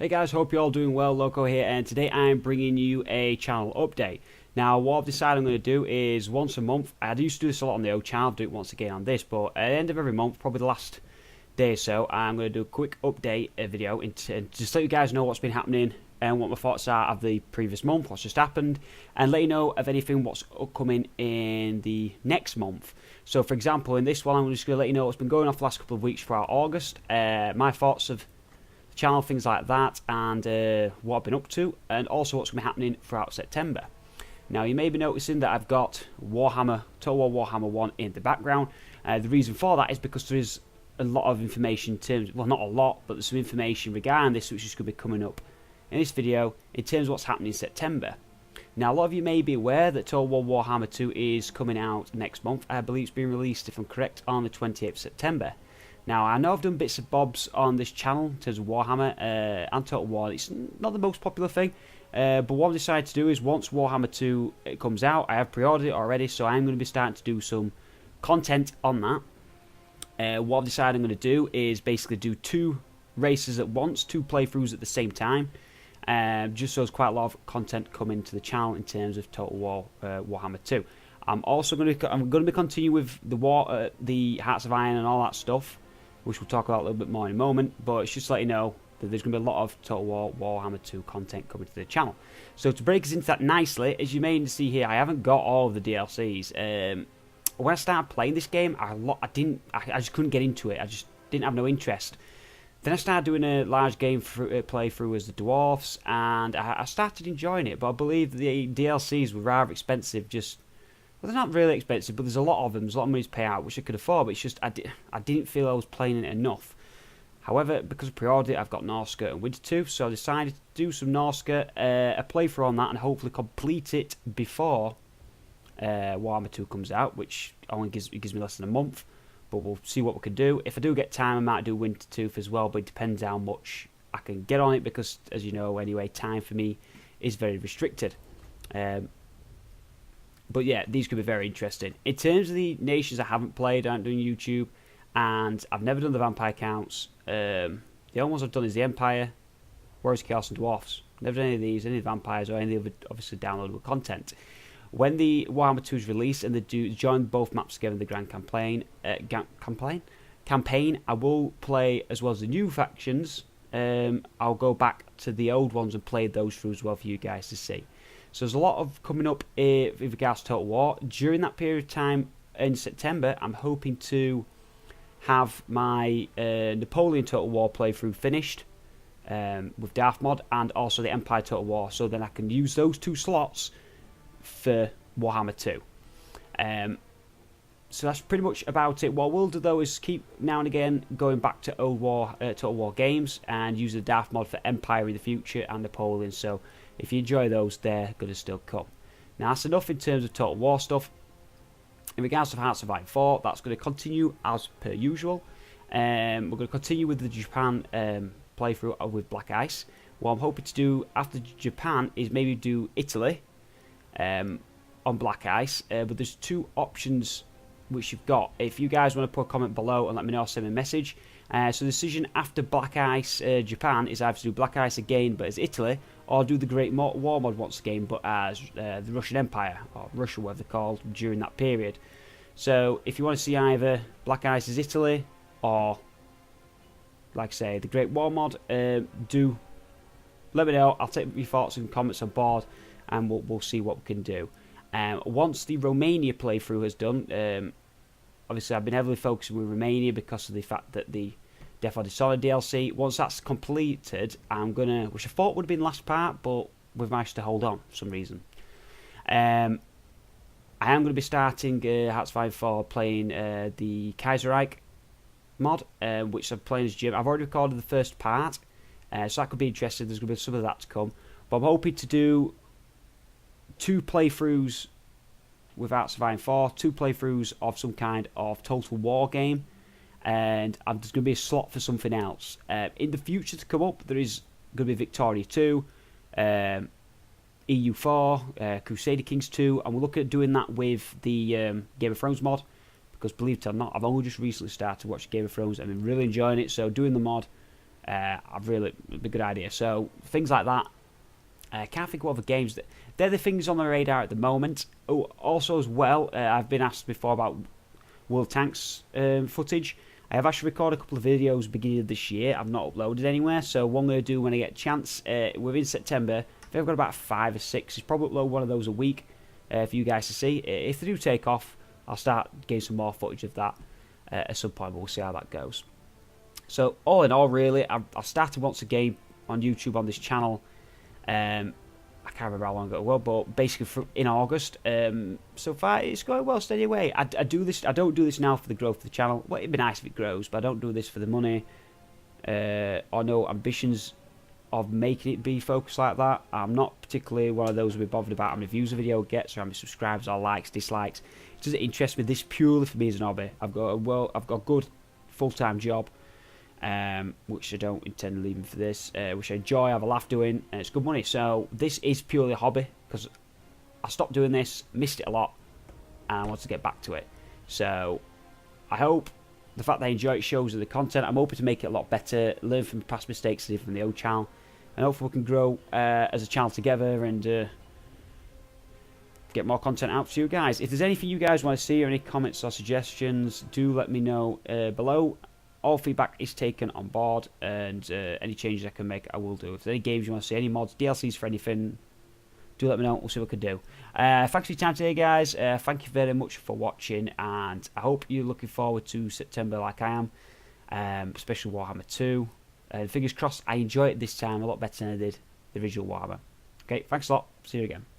Hey guys, hope you're all doing well. Loco here, and today I'm bringing you a channel update. Now, what I've decided I'm going to do is once a month. I used to do this a lot on the old channel, I'll do it once again on this, but at the end of every month, probably the last day or so, I'm going to do a quick update video and just let you guys know what's been happening and what my thoughts are of the previous month, what's just happened, and let you know of anything what's upcoming in the next month. So, for example, in this one, I'm just going to let you know what's been going on for the last couple of weeks throughout August, my thoughts of channel, things like that, and what I've been up to, and also what's going to be happening throughout September. Now, you may be noticing that I've got Warhammer, Total War Warhammer 1 in the background. The reason for that is because there is a lot of information in terms, well, not a lot, but there's some information regarding this which is going to be coming up in this video in terms of what's happening in September. Now, a lot of you may be aware that Total War Warhammer 2 is coming out next month. I believe it's being released, if I'm correct, on the 28th of September. Now, I know I've done bits and bobs on this channel in terms of Warhammer and Total War. It's not the most popular thing, but what I've decided to do is once Warhammer 2 comes out, I have pre-ordered it already, so I'm going to be starting to do some content on that. What I've decided I'm going to do is basically do 2 races at once, 2 playthroughs at the same time, just so there's quite a lot of content coming to the channel in terms of Total War Warhammer 2. I'm also going to be continuing with the Hearts of Iron and all that stuff, which we'll talk about a little bit more in a moment, but it's just to let you know that there's going to be a lot of Total War Warhammer 2 content coming to the channel. So to break us into that nicely, as you may see here, I haven't got all of the DLCs. When I started playing this game, I just couldn't get into it. I just didn't have no interest. Then I started doing a large game playthrough as the Dwarfs, and I started enjoying it, but I believe the DLCs were rather expensive. Well, they're not really expensive, but there's a lot of them. There's a lot of money to pay out, which I could afford, but it's just I didn't feel I was playing it enough. However, because of pre-order, I've got Norska and Winter 2, so I decided to do some Norska, a playthrough on that, and hopefully complete it before Warhammer 2 comes out, which only gives me less than a month, but we'll see what we can do. If I do get time, I might do Winter 2 as well, but it depends how much I can get on it, because, as you know, anyway, time for me is very restricted. But yeah, these could be very interesting. In terms of the nations I haven't played, I aren't doing YouTube, and I've never done the vampire counts. The only ones I've done is the Empire, Warriors, Chaos, and Dwarfs. Never done any of these, any of the vampires, or any of the other, obviously, downloadable content. When the Warhammer 2 is released and they do join both maps together in the Grand Campaign, I will play as well as the new factions. I'll go back to the old ones and play those through as well for you guys to see. So there's a lot of coming up with regards to Total War. During that period of time in September, I'm hoping to have my Napoleon Total War playthrough finished with Darth Mod, and also the Empire Total War, so then I can use those 2 slots for Warhammer 2. So that's pretty much about it. What we'll do though is keep now and again going back to old Total War games and use the Darth Mod for Empire in the future and Napoleon. So if you enjoy those, they're going to still come. Now, that's enough in terms of Total War stuff. In regards to Hearts of Iron 4, that's going to continue as per usual. We're going to continue with the Japan playthrough with Black Ice. What I'm hoping to do after Japan is maybe do Italy on Black Ice. But there's 2 options which you've got. If you guys want to put a comment below and let me know, send me a message. So the decision after Black Ice Japan is either to do Black Ice again but as Italy, or do the Great War Mod once again but as the Russian Empire, or Russia, whatever they're called, during that period. So if you want to see either Black Ice as Italy or, like I say, the Great War Mod, do let me know. I'll take your thoughts and comments on board, and we'll see what we can do. Once the Romania playthrough has done, obviously I've been heavily focusing with Romania because of the fact that the Death or Dishonored DLC, once that's completed, I'm gonna, which I thought would have been last part, but we've managed to hold on for some reason. I am going to be starting Hearts of Iron 4 playing the Kaiserreich mod, which I'm playing as Jim. I've already recorded the first part, so that could be interesting. There's going to be some of that to come, but I'm hoping to do 2 playthroughs with Hearts of Iron 4, 2 playthroughs of some kind of Total War game, and there's going to be a slot for something else. In the future to come up, there is going to be Victoria 2, EU4, Crusader Kings 2, and we're looking at doing that with the Game of Thrones mod, because believe it or not, I've only just recently started watching Game of Thrones and I'm really enjoying it, so doing the mod I've really be a good idea. So things like that. I can't think of other games that they're the things on the radar at the moment. Oh, also as well, I've been asked before about World Tanks footage. I have actually recorded a couple of videos beginning of this year. I've not uploaded anywhere, so what I'm going to do when I get a chance within September, I think I've got about 5 or 6. It's probably upload one of those a week for you guys to see. If they do take off, I'll start getting some more footage of that at some point. But we'll see how that goes. So all in all, really, I started once again on YouTube on this channel. I can't remember how long ago it was, but basically in August. So far, it's going well, steady away. I do this. I don't do this now for the growth of the channel. Well, it'd be nice if it grows, but I don't do this for the money or no ambitions of making it be focused like that. I'm not particularly one of those who be bothered about how many views a video gets or how many subscribers or likes, dislikes. It doesn't interest me. This purely for me as an hobby. I've got a good full-time job. Which I don't intend leaving for this, which I enjoy, have a laugh doing, and it's good money. So this is purely a hobby because I stopped doing this, missed it a lot, and I want to get back to it. So I hope the fact that I enjoy it shows in the content. I'm hoping to make it a lot better, learn from past mistakes, learn from the old channel, and hopefully we can grow as a channel together and get more content out to you guys. If there's anything you guys want to see or any comments or suggestions, do let me know below. All feedback is taken on board, and any changes I can make, I will do. If there's any games you want to see, any mods, DLCs for anything, do let me know. We'll see what we can do. Thanks for your time today, guys. Thank you very much for watching, and I hope you're looking forward to September like I am, especially Warhammer 2. Fingers crossed I enjoy it this time a lot better than I did the original Warhammer. Okay, thanks a lot. See you again.